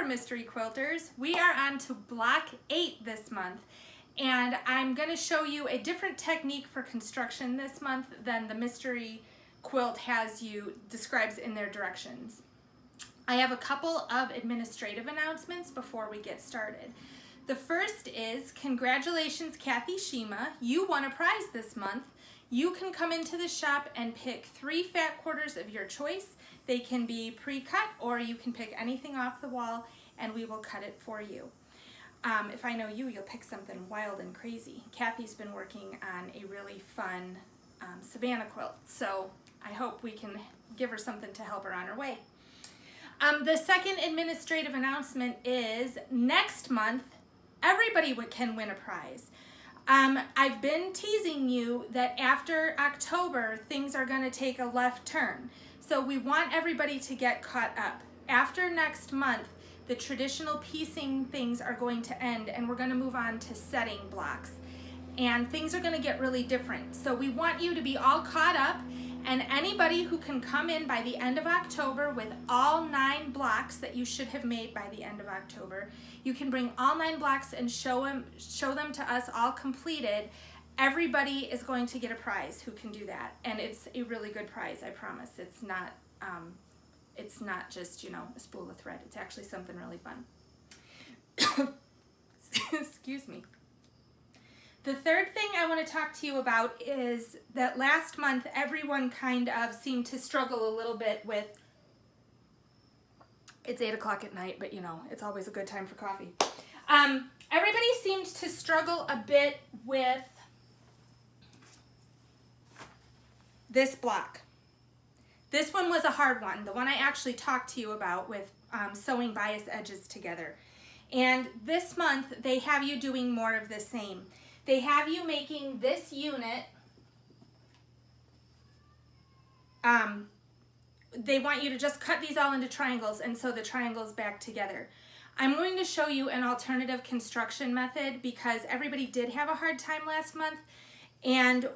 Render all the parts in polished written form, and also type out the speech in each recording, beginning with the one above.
mystery quilters. We are on to block 8 this month, and I'm going to show you a different technique for construction this month than the mystery quilt describes in their directions. I have a couple of administrative announcements before we get started. The first is, congratulations Kathy Shima, you won a prize this month. You can come into the shop and pick 3 fat quarters of your choice. They can be pre-cut, or you can pick anything off the wall and we will cut it for you. If I know you, you'll pick something wild and crazy. Kathy's been working on a really fun Savannah quilt, so I hope we can give her something to help her on her way. The second administrative announcement is next month, everybody can win a prize. I've been teasing you that after October, things are going to take a left turn. So we want everybody to get caught up. After next month, the traditional piecing things are going to end and we're going to move on to setting blocks. And things are going to get really different. So we want you to be all caught up, and anybody who can come in by the end of October with all 9 blocks that you should have made by the end of October, you can bring all 9 blocks and show them to us all completed. Everybody is going to get a prize who can do that, and it's a really good prize, I promise. It's not just, a spool of thread. It's actually something really fun. Excuse me. The third thing I want to talk to you about is that last month everyone kind of seemed to struggle a little bit with, it's 8 o'clock at night, but it's always a good time for coffee. Everybody seemed to struggle a bit with this block. This one was a hard one, the one I actually talked to you about with sewing bias edges together. And this month they have you doing more of the same. They have you making this unit. They want you to just cut these all into triangles and sew the triangles back together. I'm going to show you an alternative construction method because everybody did have a hard time last month, and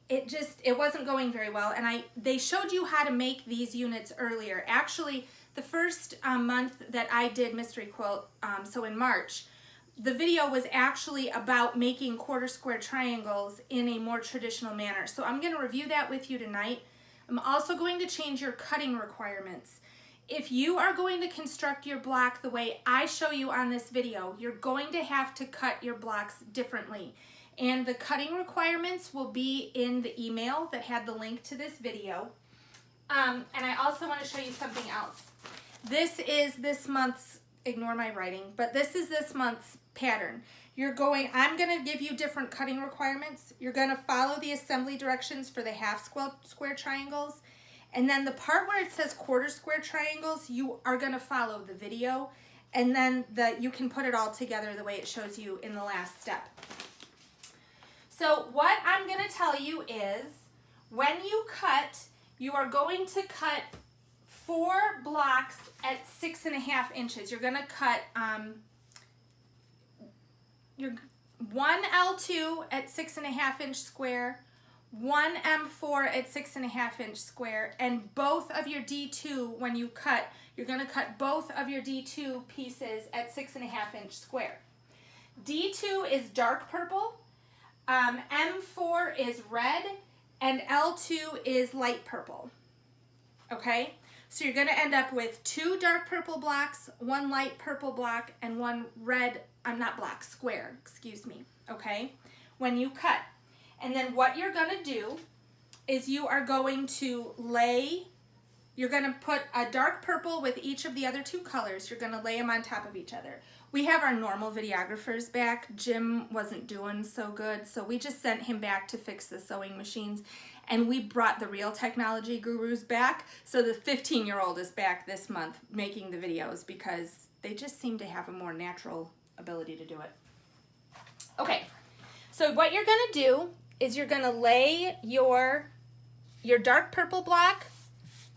it wasn't going very well. And they showed you how to make these units earlier. Actually, the first month that I did Mystery Quilt, so in March, the video was actually about making quarter square triangles in a more traditional manner. So I'm going to review that with you tonight. I'm also going to change your cutting requirements. If you are going to construct your block the way I show you on this video, you're going to have to cut your blocks differently. And the cutting requirements will be in the email that had the link to this video. And I also want to show you something else. This is this month's, ignore my writing, but this is this month's pattern. I'm going to give you different cutting requirements. You're going to follow the assembly directions for the half square triangles. And then the part where it says quarter square triangles, you are going to follow the video. And then you can put it all together the way it shows you in the last step. So what I'm going to tell you is, when you cut, you are going to cut 4 blocks at 6.5 inches. You're going to cut your 1 L2 at 6.5 inch square, 1 M4 at 6.5 inch square, and both of your D2, when you cut, you're going to cut both of your D2 pieces at 6.5 inch square. D2 is dark purple, M4 is red, and L2 is light purple. Okay? So you're going to end up with 2 dark purple blocks, 1 light purple block, and 1 red, square, excuse me, okay, when you cut. And then what you're going to do is you are going to you're going to put a dark purple with each of the other 2 colors. You're going to lay them on top of each other. We have our normal videographers back. Jim wasn't doing so good, so we just sent him back to fix the sewing machines. And we brought the real technology gurus back. So the 15-year-old is back this month making the videos because they just seem to have a more natural ability to do it. Okay, so what you're going to do is you're going to lay your dark purple block.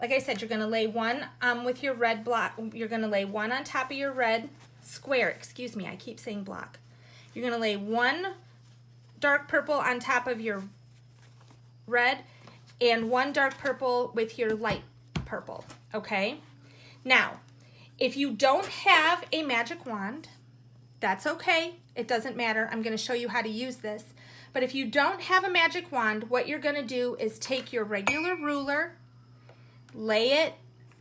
Like I said, you're going to lay 1 with your red block. You're going to lay 1 on top of your red square. Excuse me, I keep saying block. You're going to lay 1 dark purple on top of your red and 1 dark purple with your light purple, okay? Now, If you don't have a magic wand, that's okay. It doesn't matter. I'm going to show you how to use this. But if you don't have a magic wand, what you're going to do is take your regular ruler, lay it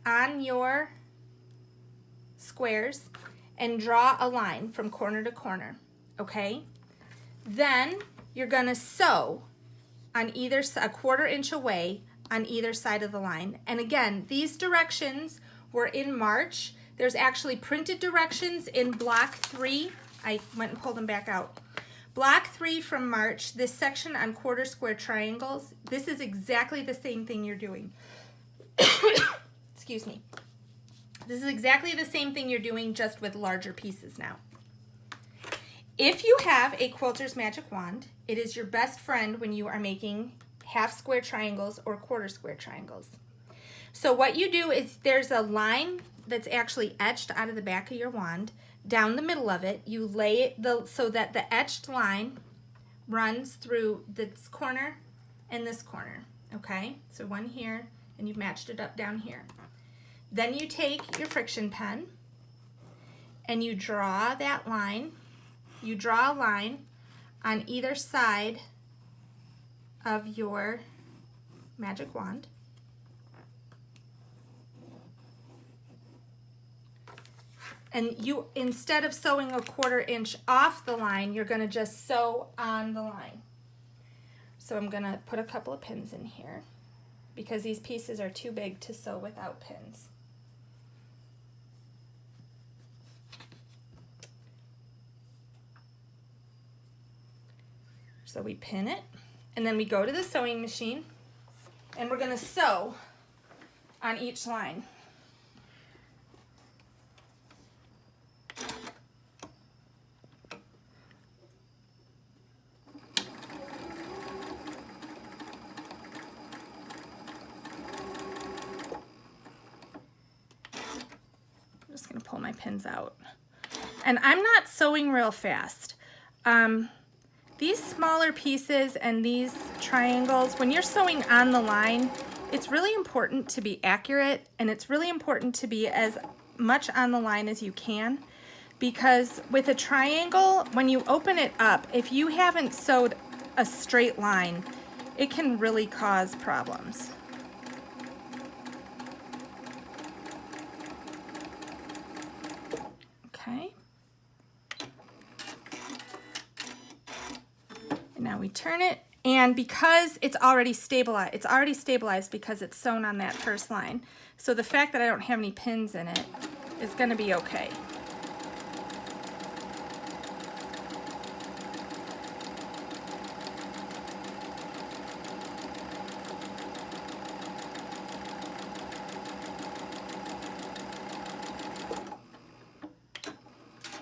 on your squares, and draw a line from corner to corner, okay? Then you're going to sew on either a 1/4 inch away on either side of the line. And again, these directions were in March. There's actually printed directions in block 3. I went and pulled them back out. Block 3 from March, this section on 1/4 square triangles, this is exactly the same thing you're doing. Excuse me. This is exactly the same thing you're doing, just with larger pieces now. If you have a quilter's magic wand, it is your best friend when you are making half square triangles or 1/4 square triangles. So what you do is there's a line that's actually etched out of the back of your wand. Down the middle of it, you lay it so that the etched line runs through this corner and this corner, okay? So one here, and you've matched it up down here. Then you take your friction pen and you draw that line. You draw a line on either side of your magic wand. And you, instead of sewing a 1/4 inch off the line, you're going to just sew on the line. So I'm going to put a couple of pins in here because these pieces are too big to sew without pins. So we pin it, and then we go to the sewing machine, and we're going to sew on each line. I'm just going to pull my pins out. And I'm not sewing real fast. These smaller pieces and these triangles, when you're sewing on the line, it's really important to be accurate, and it's really important to be as much on the line as you can, because with a triangle, when you open it up, if you haven't sewed a straight line, it can really cause problems. Okay. Now we turn it, and because it's already stabilized because it's sewn on that first line. So the fact that I don't have any pins in it is going to be okay.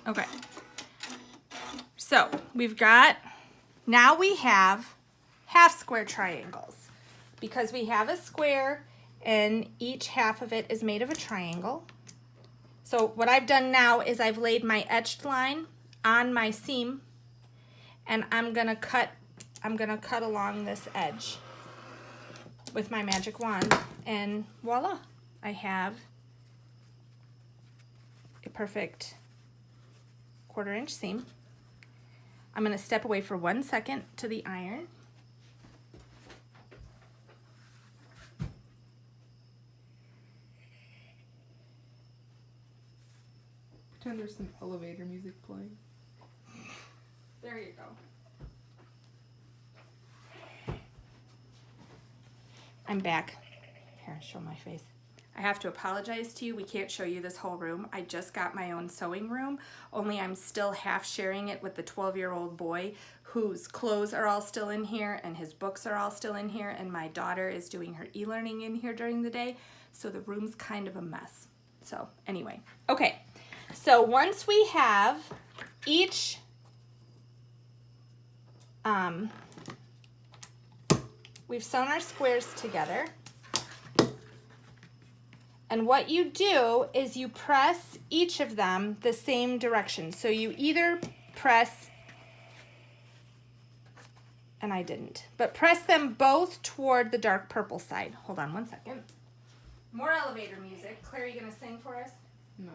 Okay. So we've got, now we have half square triangles because we have a square and each half of it is made of a triangle. So what I've done now is I've laid my etched line on my seam, and I'm gonna cut along this edge with my magic wand, and voila, I have a perfect 1/4 inch seam. I'm going to step away for 1 second to the iron. Pretend there's some elevator music playing. There you go. I'm back. Here, show my face. I have to apologize to you. We can't show you this whole room. I just got my own sewing room, only I'm still half sharing it with the 12-year-old boy whose clothes are all still in here and his books are all still in here, and my daughter is doing her e-learning in here during the day, so the room's kind of a mess. So anyway, okay. So once we have each we've sewn our squares together. And what you do is you press each of them the same direction. So you either press, and I didn't, but press them both toward the dark purple side. Hold on 1 second. More elevator music. Claire, are you going to sing for us? No.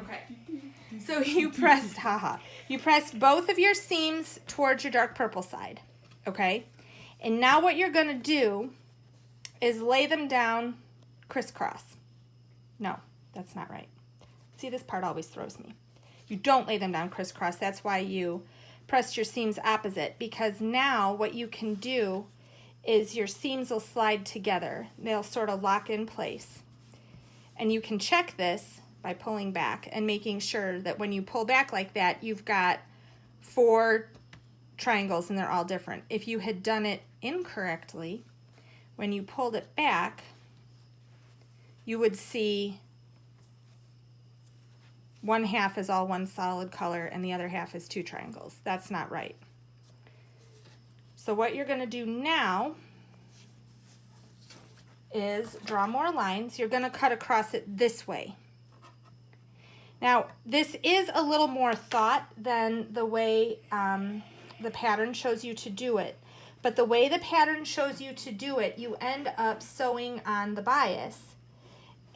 Okay. So you pressed, you pressed both of your seams towards your dark purple side, okay? And now what you're gonna do is lay them down crisscross. No, that's not right. See, this part always throws me. You don't lay them down crisscross. That's why you pressed your seams opposite, because now what you can do is your seams will slide together. They'll sort of lock in place. And you can check this by pulling back and making sure that when you pull back like that, you've got 4 triangles and they're all different. If you had done it incorrectly, when you pulled it back, you would see one half is all one solid color and the other half is 2 triangles. That's not right. So what you're going to do now is draw more lines. You're going to cut across it this way. Now, this is a little more thought than the way the pattern shows you to do it. But the way the pattern shows you to do it, you end up sewing on the bias.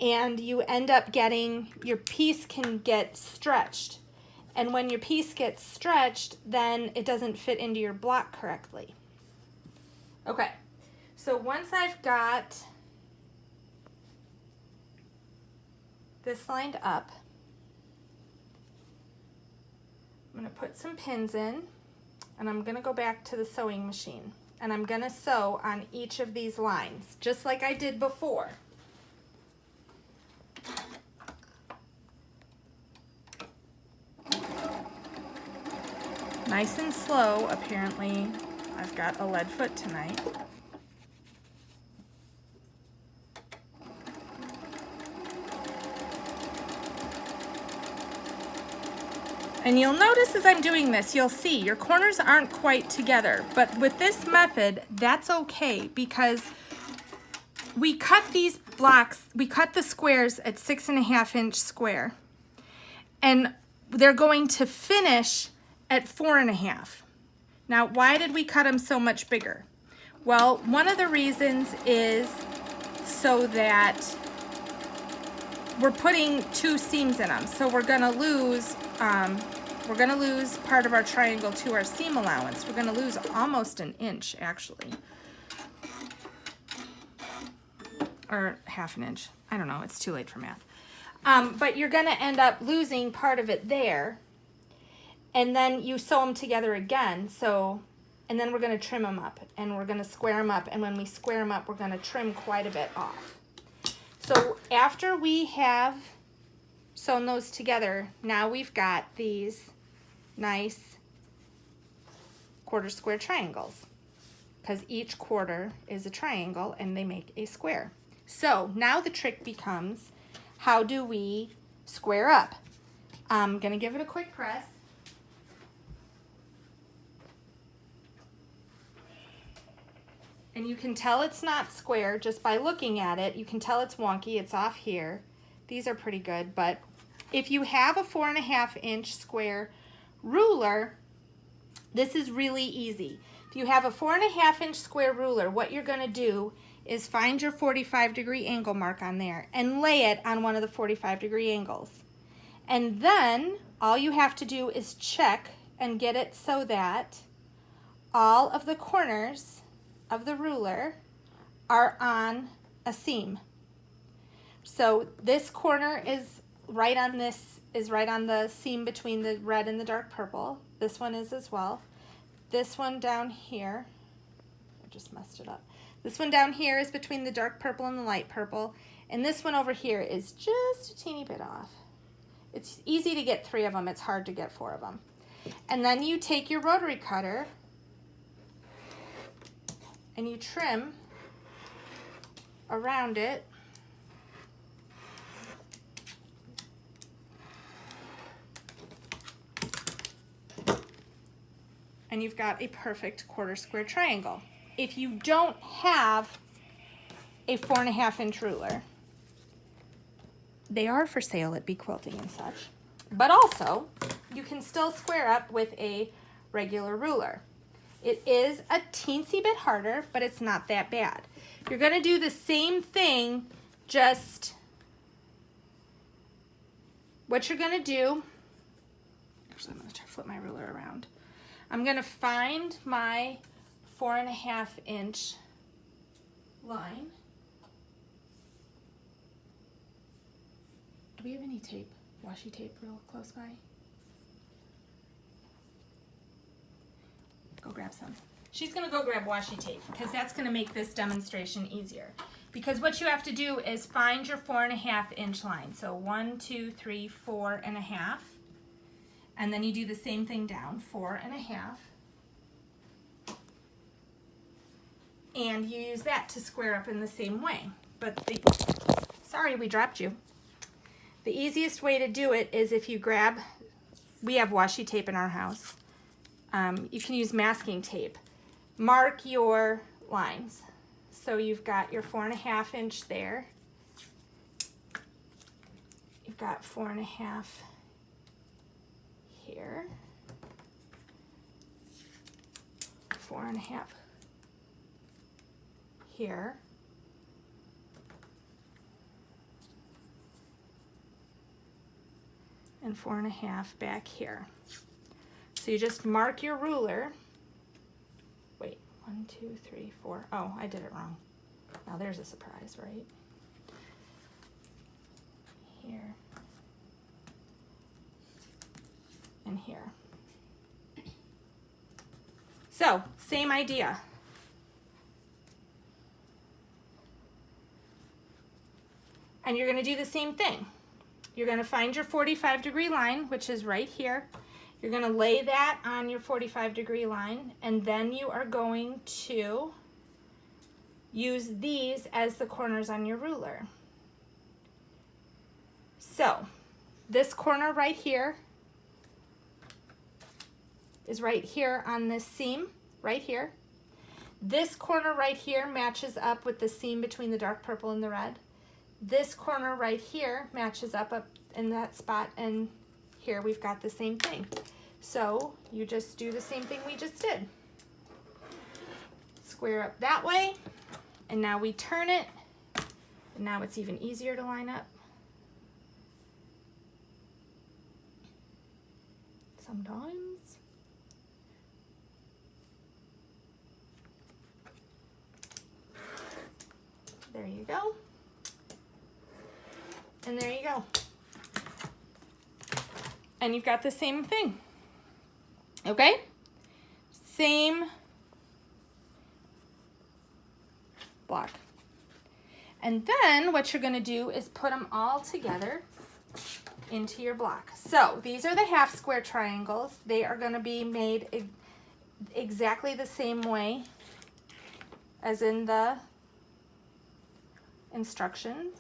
And you end up getting, your piece can get stretched. And when your piece gets stretched, then it doesn't fit into your block correctly. Okay, so once I've got this lined up, I'm going to put some pins in, and I'm going to go back to the sewing machine. And I'm going to sew on each of these lines, just like I did before. Nice and slow, apparently. I've got a lead foot tonight. And you'll notice as I'm doing this, you'll see your corners aren't quite together, but with this method, that's okay, because we cut these blocks, we cut the squares at 6.5 inch square, and they're going to finish at 4.5. Now, why did we cut them so much bigger? Well, one of the reasons is so that we're putting 2 seams in them, so we're gonna lose part of our triangle to our seam allowance. We're gonna lose almost an inch, actually. Or half an inch. I don't know, it's too late for math. But you're gonna end up losing part of it there. And then you sew them together again. And then we're gonna trim them up and we're gonna square them up. And when we square them up, we're gonna trim quite a bit off. So after we have sewn those together, now we've got these nice quarter square triangles, because each quarter is a triangle and they make a square. So now the trick becomes, how do we square up? I'm gonna give it a quick press. And you can tell it's not square just by looking at it. You can tell it's wonky, it's off here. These are pretty good, but if you have a 4.5 inch square ruler, this is really easy. If you have a 4.5 inch square ruler, what you're gonna do is find your 45-degree angle mark on there and lay it on one of the 45-degree angles. And then all you have to do is check and get it so that all of the corners of the ruler are on a seam. So this corner is right on the seam between the red and the dark purple. This one is as well. This one down here, I just messed it up. This one down here is between the dark purple and the light purple. And this one over here is just a teeny bit off. It's easy to get 3 of them. It's hard to get 4 of them. And then you take your rotary cutter and you trim around it. And you've got a perfect quarter square triangle. If you don't have a 4.5 inch ruler, they are for sale at Quilting and such, but also you can still square up with a regular ruler. It is a teensy bit harder, but it's not that bad. You're gonna do the same thing, just what you're gonna do, actually I'm gonna try to flip my ruler around. I'm gonna find my 4.5 inch line. Do we have any tape, washi tape real close by? Go grab some. She's gonna go grab washi tape because that's gonna make this demonstration easier. Because what you have to do is find your 4.5 inch line. So 1, 2, 3, 4.5. And then you do the same thing down, 4.5. And you use that to square up in the same way. But sorry, we dropped you. The easiest way to do it is if you grab, we have washi tape in our house. You can use masking tape. Mark your lines. So you've got your 4.5 inch there. You've got 4.5 here. 4.5 here. And 4.5 back here. So you just mark your ruler. Wait, 1, 2, 3, 4. Oh, I did it wrong. Now there's a surprise, right? Here. And here. So, same idea. And you're going to do the same thing. You're going to find your 45-degree line, which is right here. You're going to lay that on your 45-degree line, and then you are going to use these as the corners on your ruler. So, this corner right here is right here on this seam, right here. This corner right here matches up with the seam between the dark purple and the red. This corner right here matches up in that spot, and here we've got the same thing. So you just do the same thing we just did. Square up that way, and now we turn it, and now it's even easier to line up. Sometimes. There you go. And there you go. And you've got the same thing. Okay? Same block. And then what you're going to do is put them all together into your block. So these are the half square triangles. They are going to be made exactly the same way as in the instructions.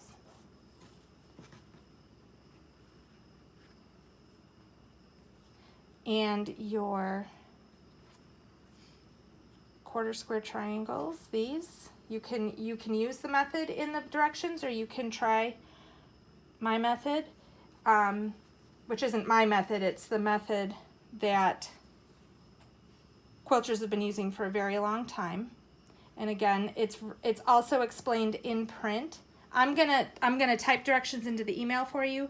And your quarter square triangles, these, you can use the method in the directions, or you can try my method, which isn't my method, it's the method that quilters have been using for a very long time. And again, it's also explained in print. I'm gonna type directions into the email for you,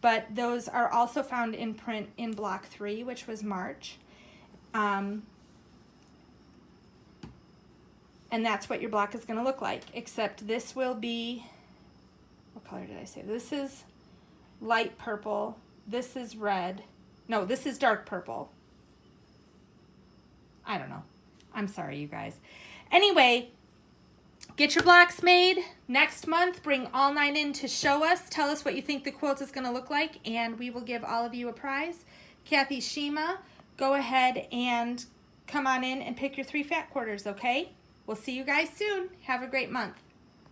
but those are also found in print in block 3, which was March. And that's what your block is going to look like, except this will be, what color did I say? This is light purple, this is red, no, this is dark purple. I don't know. I'm sorry, you guys. Anyway, get your blocks made. Next month, bring all 9 in to show us. Tell us what you think the quilt is going to look like, and we will give all of you a prize. Kathy Shima, go ahead and come on in and pick your 3 fat quarters, okay? We'll see you guys soon. Have a great month.